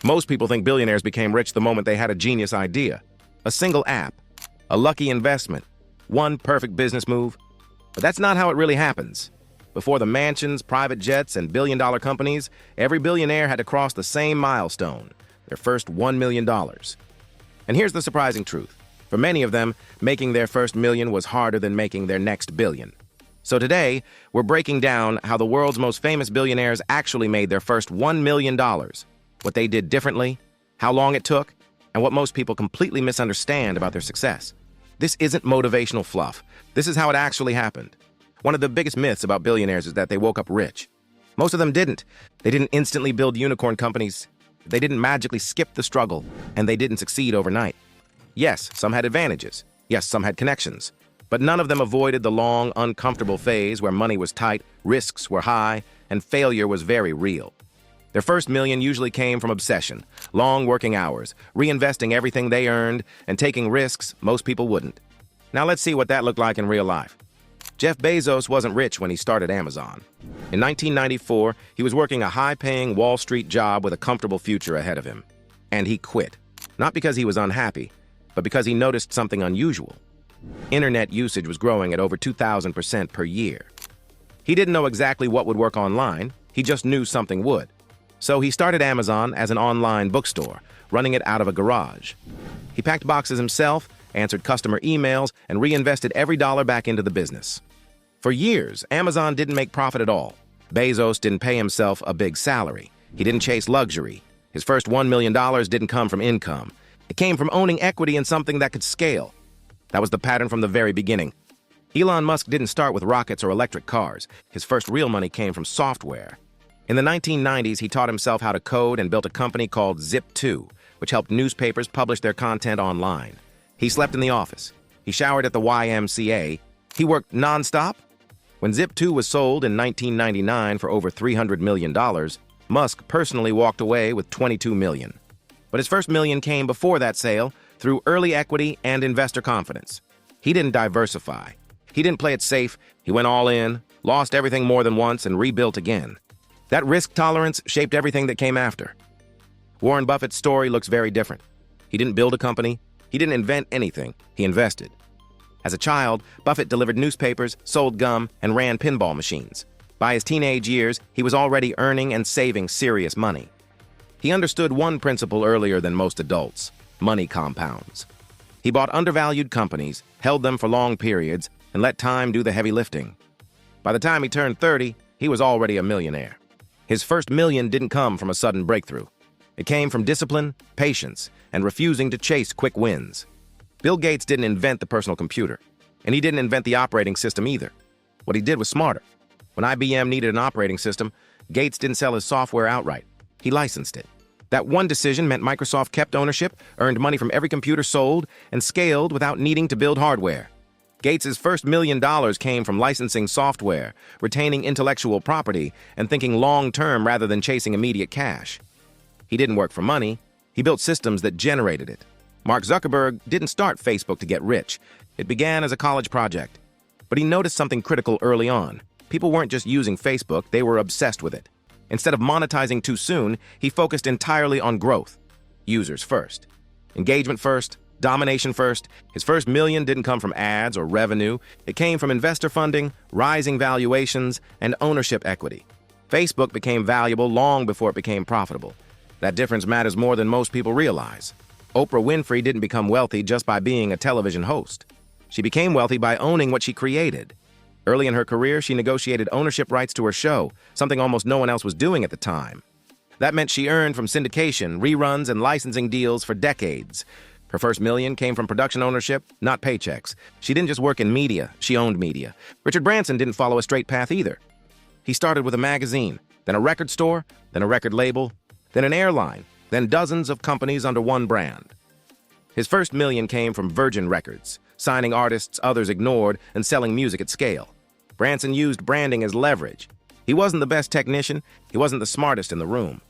Most people think billionaires became rich the moment they had a genius idea, a single app, a lucky investment, one perfect business move. But that's not how it really happens. Before the mansions, private jets, and billion-dollar companies, every billionaire had to cross the same milestone, their first $1 million. And here's the surprising truth. For many of them, making their first million was harder than making their next billion. So today, we're breaking down how the world's most famous billionaires actually made their first $1 million, what they did differently, how long it took, and what most people completely misunderstand about their success. This isn't motivational fluff. This is how it actually happened. One of the biggest myths about billionaires is that they woke up rich. Most of them didn't. They didn't instantly build unicorn companies. They didn't magically skip the struggle, and they didn't succeed overnight. Yes, some had advantages. Yes, some had connections. But none of them avoided the long, uncomfortable phase where money was tight, risks were high, and failure was very real. Their first million usually came from obsession, long working hours, reinvesting everything they earned, and taking risks most people wouldn't. Now let's see what that looked like in real life. Jeff Bezos wasn't rich when he started Amazon. In 1994, he was working a high-paying Wall Street job with a comfortable future ahead of him. And he quit. Not because he was unhappy, but because he noticed something unusual. Internet usage was growing at over 2,000% per year. He didn't know exactly what would work online, he just knew something would. So he started Amazon as an online bookstore, running it out of a garage. He packed boxes himself, answered customer emails, and reinvested every dollar back into the business. For years, Amazon didn't make profit at all. Bezos didn't pay himself a big salary. He didn't chase luxury. His first $1 million didn't come from income. It came from owning equity in something that could scale. That was the pattern from the very beginning. Elon Musk didn't start with rockets or electric cars. His first real money came from software. In the 1990s, he taught himself how to code and built a company called Zip2, which helped newspapers publish their content online. He slept in the office. He showered at the YMCA. He worked nonstop. When Zip2 was sold in 1999 for over $300 million, Musk personally walked away with $22 million. But his first million came before that sale through early equity and investor confidence. He didn't diversify. He didn't play it safe. He went all in, lost everything more than once, and rebuilt again. That risk tolerance shaped everything that came after. Warren Buffett's story looks very different. He didn't build a company. He didn't invent anything. He invested. As a child, Buffett delivered newspapers, sold gum, and ran pinball machines. By his teenage years, he was already earning and saving serious money. He understood one principle earlier than most adults: money compounds. He bought undervalued companies, held them for long periods, and let time do the heavy lifting. By the time he turned 30, he was already a millionaire. His first million didn't come from a sudden breakthrough. It came from discipline, patience, and refusing to chase quick wins. Bill Gates didn't invent the personal computer, and he didn't invent the operating system either. What he did was smarter. When IBM needed an operating system, Gates didn't sell his software outright. He licensed it. That one decision meant Microsoft kept ownership, earned money from every computer sold, and scaled without needing to build hardware. Gates' first $1 million came from licensing software, retaining intellectual property, and thinking long-term rather than chasing immediate cash. He didn't work for money. He built systems that generated it. Mark Zuckerberg didn't start Facebook to get rich. It began as a college project. But he noticed something critical early on. People weren't just using Facebook, they were obsessed with it. Instead of monetizing too soon, he focused entirely on growth. Users first. Engagement first. Domination first. His first million didn't come from ads or revenue. It came from investor funding, rising valuations, and ownership equity. Facebook became valuable long before it became profitable. That difference matters more than most people realize. Oprah Winfrey didn't become wealthy just by being a television host. She became wealthy by owning what she created. Early in her career, she negotiated ownership rights to her show, something almost no one else was doing at the time. That meant she earned from syndication, reruns, and licensing deals for decades. Her first million came from production ownership, not paychecks. She didn't just work in media, she owned media. Richard Branson didn't follow a straight path either. He started with a magazine, then a record store, then a record label, then an airline, then dozens of companies under one brand. His first million came from Virgin Records, signing artists others ignored and selling music at scale. Branson used branding as leverage. He wasn't the best technician, he wasn't the smartest in the room.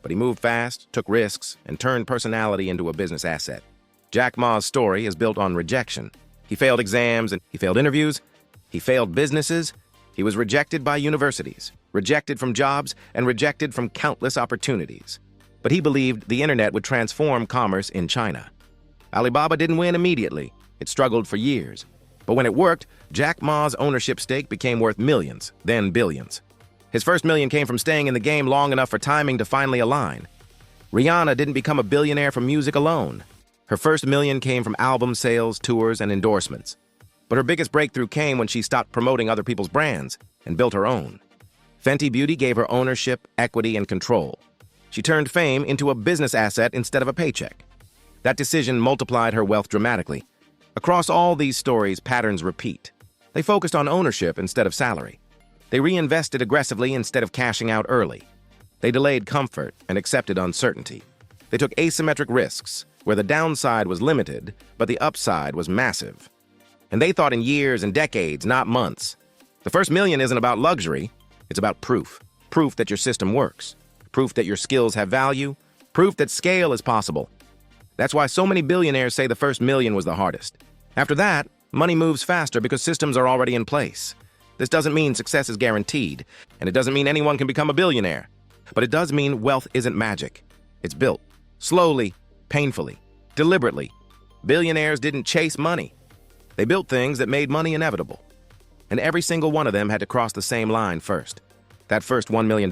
But he moved fast, took risks, and turned personality into a business asset. Jack Ma's story is built on rejection. He failed exams and he failed interviews. He failed businesses. He was rejected by universities, rejected from jobs, and rejected from countless opportunities. but he believed the internet would transform commerce in China. Alibaba didn't win immediately. It struggled for years. But when it worked, Jack Ma's ownership stake became worth millions, then billions. His first million came from staying in the game long enough for timing to finally align. Rihanna didn't become a billionaire from music alone. Her first million came from album sales, tours, and endorsements. But her biggest breakthrough came when she stopped promoting other people's brands and built her own. Fenty Beauty gave her ownership, equity, and control. She turned fame into a business asset instead of a paycheck. That decision multiplied her wealth dramatically. Across all these stories, patterns repeat. They focused on ownership instead of salary. They reinvested aggressively instead of cashing out early. They delayed comfort and accepted uncertainty. They took asymmetric risks, where the downside was limited, but the upside was massive. And they thought in years and decades, not months. The first million isn't about luxury, it's about proof. Proof that your system works. Proof that your skills have value. Proof that scale is possible. That's why so many billionaires say the first million was the hardest. After that, money moves faster because systems are already in place. This doesn't mean success is guaranteed, and it doesn't mean anyone can become a billionaire. But it does mean wealth isn't magic. It's built. Slowly, painfully, deliberately. Billionaires didn't chase money. They built things that made money inevitable. And every single one of them had to cross the same line first. That first $1 million.